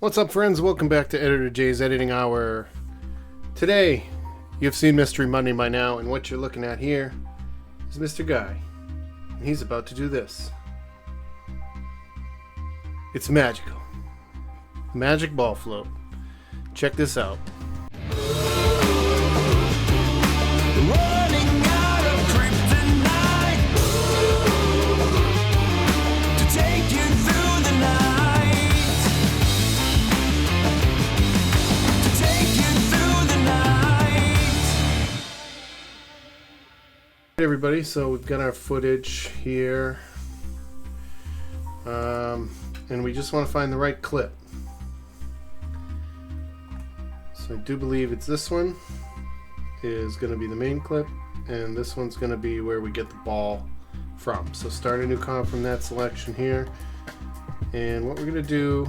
What's up, friends? Welcome back to Editor J's Editing Hour. Today, you've seen Mystery Monday by now, and what you're looking at here is Mr. Guy. And he's about to do this. It's magical. Magic ball float. Check this out. Running out of kryptonite to take you through the night. To take you through the night. Hey everybody, so we've got our footage here. And we just want to find the right clip. So I do believe it's this one is going to be the main clip, and this one's going to be where we get the ball from. So start a new comp from that selection here, and what we're going to do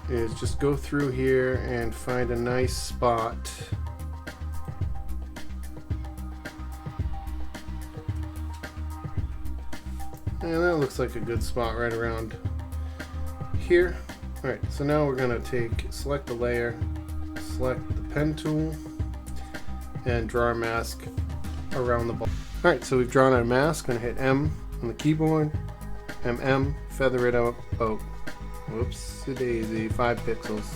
is just go through here and find a nice spot and that looks like a good spot right around here. Alright, so now we're going to select the layer, select the pen tool, and draw our mask around the ball. Alright, so we've drawn our mask. I'm going to hit M on the keyboard, feather it out about, whoops, daisy, 5 pixels.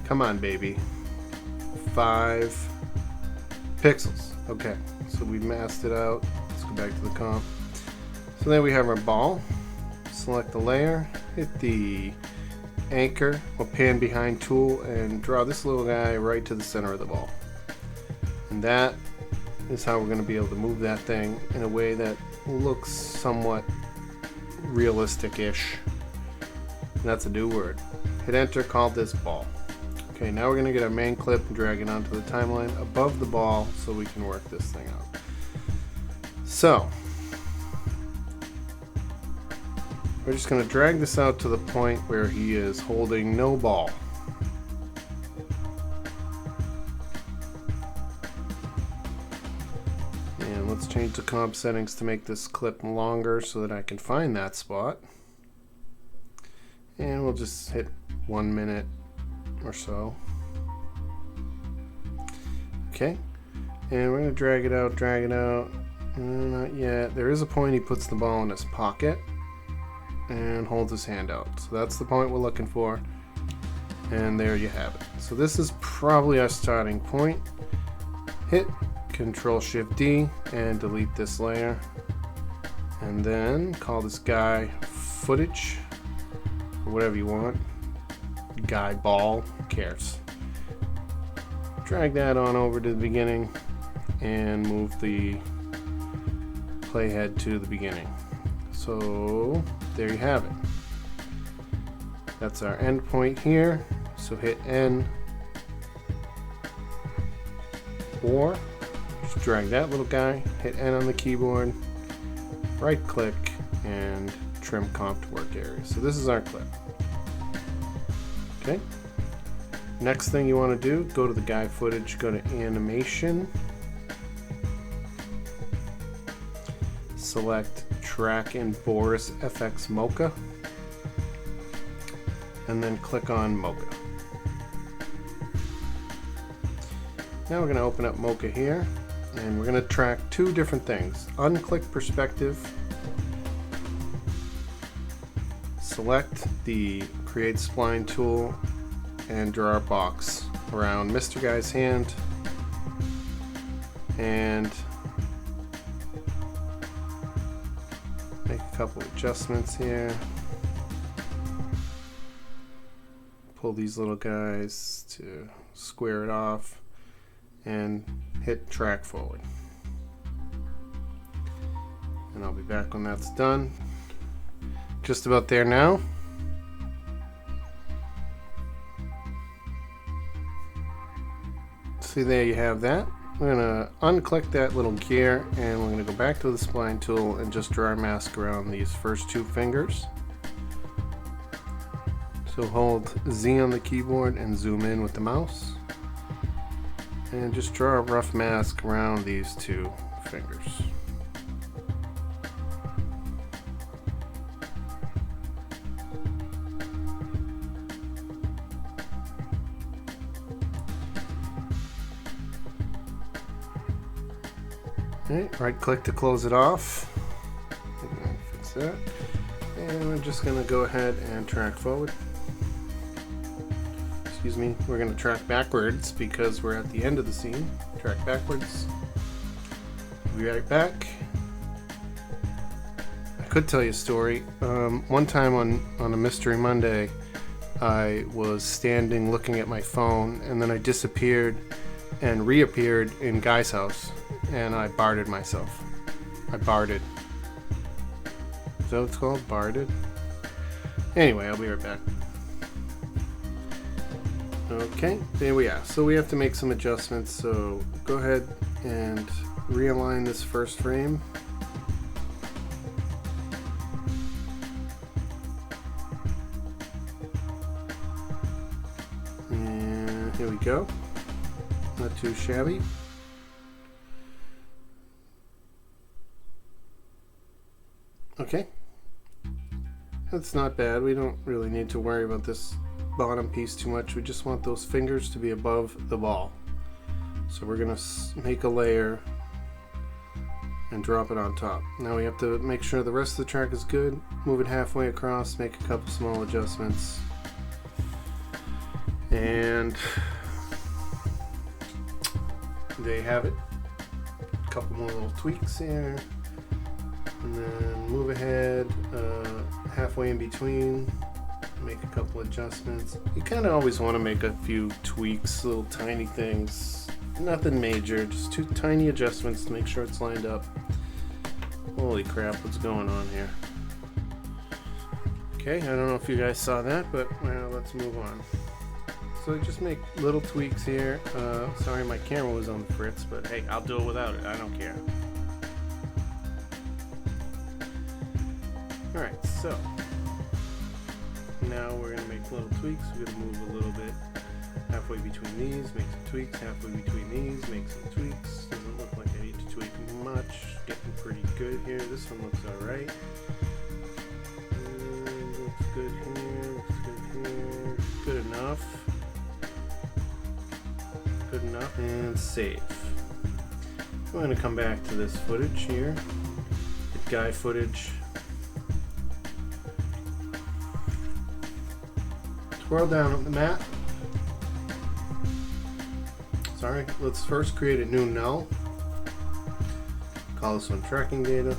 Come on, baby. 5 pixels. Okay, so we masked it out. Let's go back to the comp. So then we have our ball. Select the layer, hit the anchor or pan behind tool, and draw this little guy right to the center of the ball. And that is how we're going to be able to move that thing in a way that looks somewhat realistic-ish. And that's a new word. Hit enter, call this ball. Okay, now we're going to get our main clip and drag it onto the timeline above the ball so we can work this thing out. So we're just going to drag this out to the point where he is holding no ball. And let's change the comp settings to make this clip longer so that I can find that spot. And we'll just hit 1 minute or so. Okay. And we're going to drag it out. Not yet. There is a point he puts the ball in his pocket and holds his hand out. So that's the point we're looking for. And there you have it. So this is probably our starting point. Hit Control-Shift-D and delete this layer. And then call this guy footage, or whatever you want. Guy ball, who cares? Drag that on over to the beginning and move the playhead to the beginning. So there you have it. That's our end point here. So hit N, or just drag that little guy, hit N on the keyboard, right click, and trim comp to work area. So this is our clip. Okay. Next thing you want to do, go to the guy footage, go to animation, select track in Boris FX Mocha, and then click on Mocha. Now we're going to open up Mocha here, and we're going to track 2 different things. Unclick perspective, select the create spline tool, and draw a box around Mr. Guy's hand, and make a couple adjustments here. Pull these little guys to square it off and hit track forward. And I'll be back when that's done. Just about there now. See, there you have that. We're going to unclick that little gear, and we're going to go back to the spline tool and just draw our mask around these first 2 fingers. So hold Z on the keyboard and zoom in with the mouse. And just draw a rough mask around these 2 fingers. Alright, right click to close it off. Fix that. And we're just going to go ahead and track forward. Excuse me, we're going to track backwards because we're at the end of the scene. Track backwards. Be right back. I could tell you a story. One time on a Mystery Monday, I was standing looking at my phone, and then I disappeared and reappeared in Guy's house, and I barded myself. I barded. Is that what it's called? Barded? Anyway, I'll be right back. Okay, there we are. So we have to make some adjustments, so go ahead and realign this first frame. And here we go. Not too shabby. Okay. That's not bad. We don't really need to worry about this bottom piece too much. We just want those fingers to be above the ball. So we're going to make a layer and drop it on top. Now we have to make sure the rest of the track is good. Move it halfway across, make a couple small adjustments. And there you have it. A couple more little tweaks here. And then move ahead halfway in between, make a couple adjustments. You kind of always want to make a few tweaks, little tiny things. Nothing major, just two tiny adjustments to make sure it's lined up. Holy crap, what's going on here? Okay, I don't know if you guys saw that, but let's move on. So just make little tweaks here. Sorry, my camera was on the fritz, but hey, I'll do it without it. I don't care. Alright, so now we're going to make little tweaks. We're going to move a little bit halfway between these, make some tweaks, halfway between these, make some tweaks. Doesn't look like I need to tweak much. Getting pretty good here. This one looks alright. Looks good here, looks good here. Good enough. Good enough. And save. I'm going to come back to this footage here. Hit Guy footage. Scroll down on the map. Sorry, let's first create a new null. Call this one tracking data.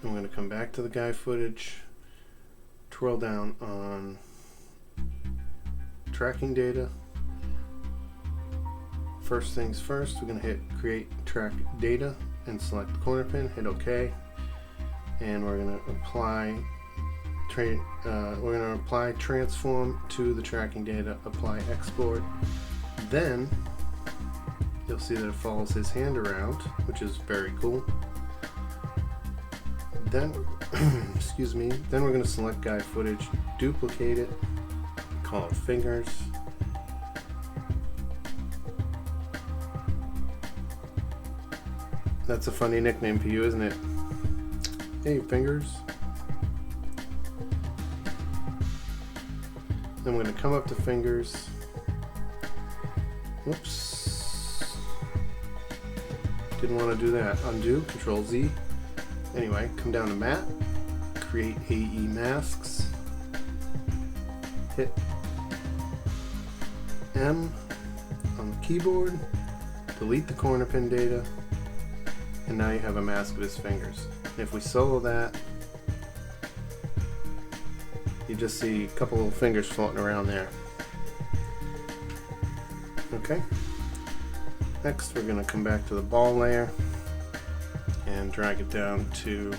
I'm going to come back to the Guy footage. Twirl down on tracking data. First things first, we're going to hit create track data and select the corner pin. Hit OK, and we're going to apply. We're going to apply transform to the tracking data, apply export. Then you'll see that it follows his hand around, which is very cool. Then, excuse me, then we're going to select Guy footage, duplicate it, call it fingers. That's a funny nickname for you, isn't it? Hey, fingers. Then we're going to come up to fingers. Whoops. Didn't want to do that. Undo, Control Z. Anyway, come down to Matte. Create AE masks. Hit M on the keyboard. Delete the corner pin data. And now you have a mask of his fingers. And if we solo that, you just see a couple of fingers floating around there. Okay. Next, we're going to come back to the ball layer and drag it down to,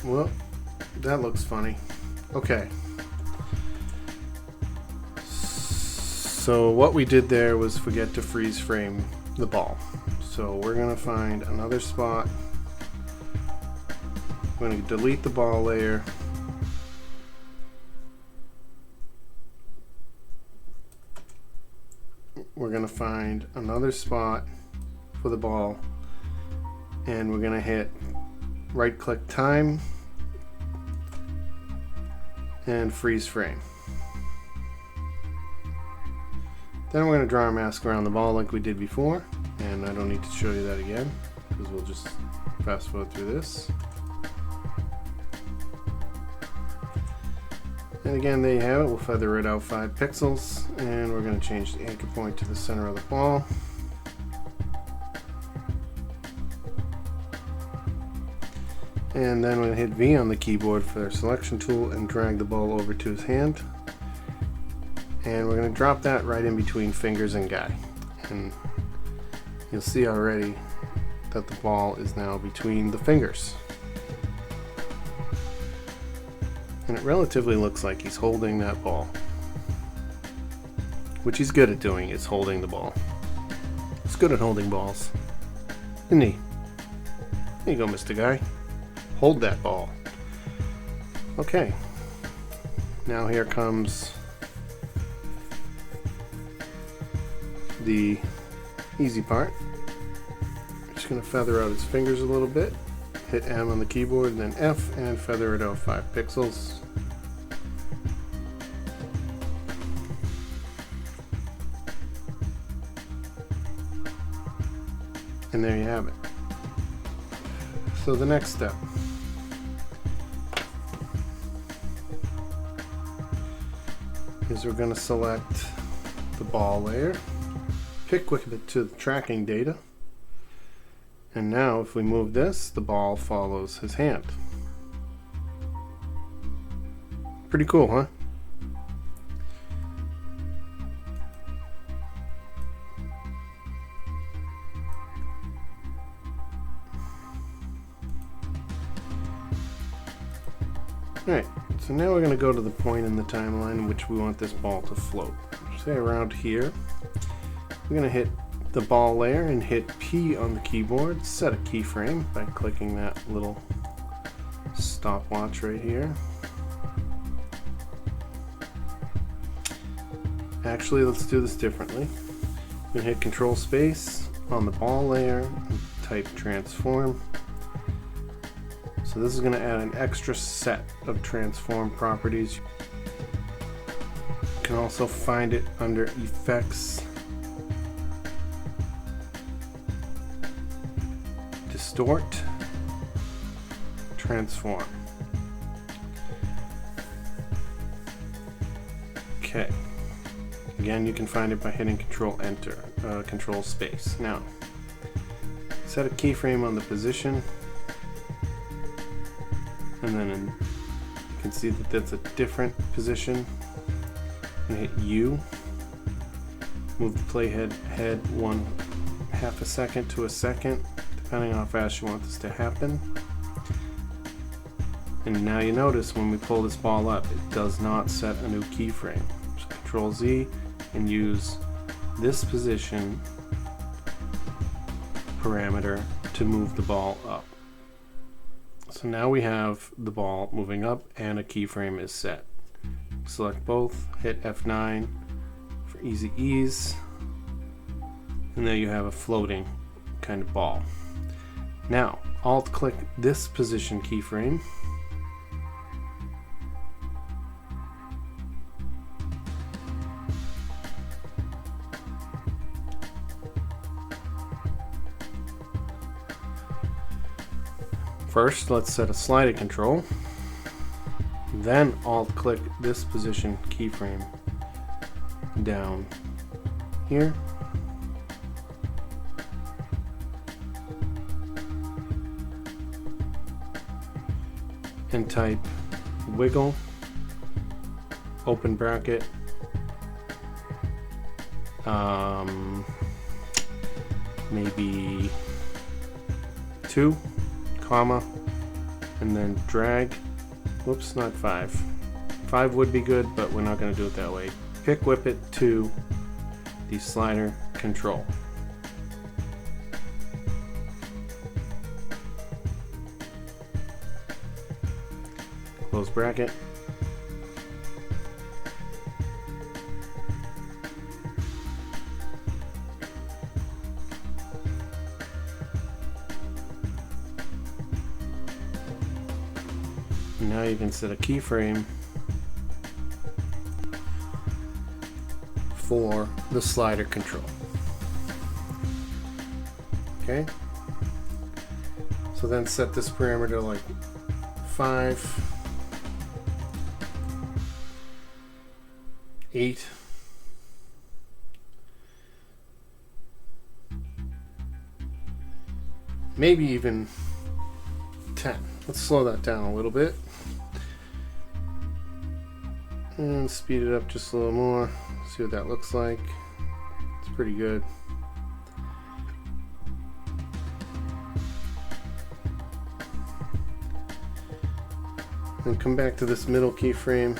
well, that looks funny. Okay. So what we did there was forget to freeze frame the ball. So we're going to find another spot. I'm going to delete the ball layer. We're going to find another spot for the ball, and we're going to hit right click time and freeze frame. Then we're going to draw a mask around the ball like we did before, and I don't need to show you that again because we'll just fast forward through this. And again, there you have it. We'll feather it out 5 pixels, and we're going to change the anchor point to the center of the ball. And then we're going to hit V on the keyboard for our selection tool and drag the ball over to his hand. And we're going to drop that right in between fingers and guy. And you'll see already that the ball is now between the fingers. And it relatively looks like he's holding that ball. Which he's good at doing, is holding the ball. He's good at holding balls. Isn't he? There you go, Mr. Guy. Hold that ball. Okay. Now here comes the easy part. Just going to feather out his fingers a little bit. Hit M on the keyboard and then F and feather it out 5 pixels. And there you have it. So the next step is we're going to select the ball layer, pick Whippet to the tracking data, and now if we move this, the ball follows his hand. Pretty cool, huh? Alright, so now we're going to go to the point in the timeline in which we want this ball to float. Say around here. We're going to hit the ball layer and hit P on the keyboard, set a keyframe by clicking that little stopwatch right here. Actually, let's do this differently. We're going to hit Control Space on the ball layer and type transform. So this is going to add an extra set of transform properties. You can also find it under Effects, Distort, Transform. Okay. Again, you can find it by hitting Control Enter, Control Space. Now, set a keyframe on the position. And then you can see that that's a different position. I'm going to hit U. Move the playhead head 1/2 a second to a second, depending on how fast you want this to happen. And now you notice when we pull this ball up, it does not set a new keyframe. So Control Z and use this position parameter to move the ball up. So now we have the ball moving up and a keyframe is set. Select both, hit F9 for easy ease, and there you have a floating kind of ball. Now, Alt click this position keyframe, first, let's set a sliding control. Then Alt click this position keyframe down here. And type wiggle, open bracket, maybe 2, comma, and then drag. Whoops, not 5. 5 would be good, but we're not going to do it that way. Pick Whippet to the slider control. Close bracket. Now you can set a keyframe for the slider control. Okay, so then set this parameter like 5, 8, maybe even 10. Let's slow that down a little bit and speed it up just a little more. See what that looks like. It's pretty good. Then come back to this middle keyframe,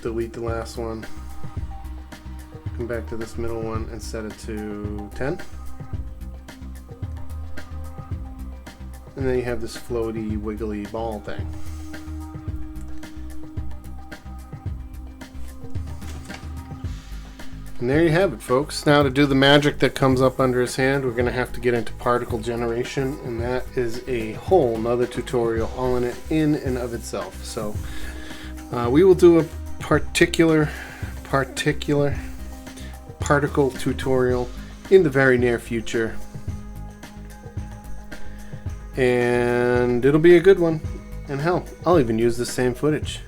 delete the last one, come back to this middle one and set it to 10. And then you have this floaty, wiggly ball thing. And there you have it, folks. Now to do the magic that comes up under his hand, we're going to have to get into particle generation, and that is a whole nother tutorial all in and of itself. So we will do a particular particle tutorial in the very near future, and it'll be a good one. And hell, I'll even use the same footage.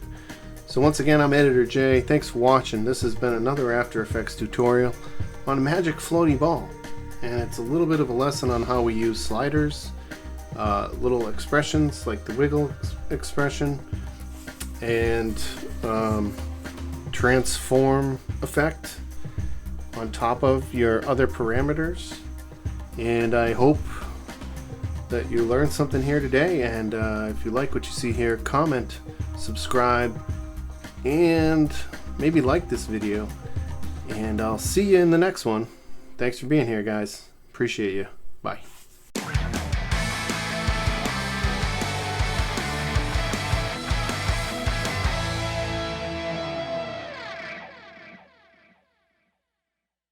So once again, I'm Editor J. Thanks for watching. This has been another After Effects tutorial on a magic floaty ball. And it's a little bit of a lesson on how we use sliders, little expressions like the wiggle expression, and transform effect on top of your other parameters. And I hope that you learned something here today. And if you like what you see here, comment, subscribe, and maybe like this video, and I'll see you in the next one. Thanks for being here, guys. Appreciate you. Bye.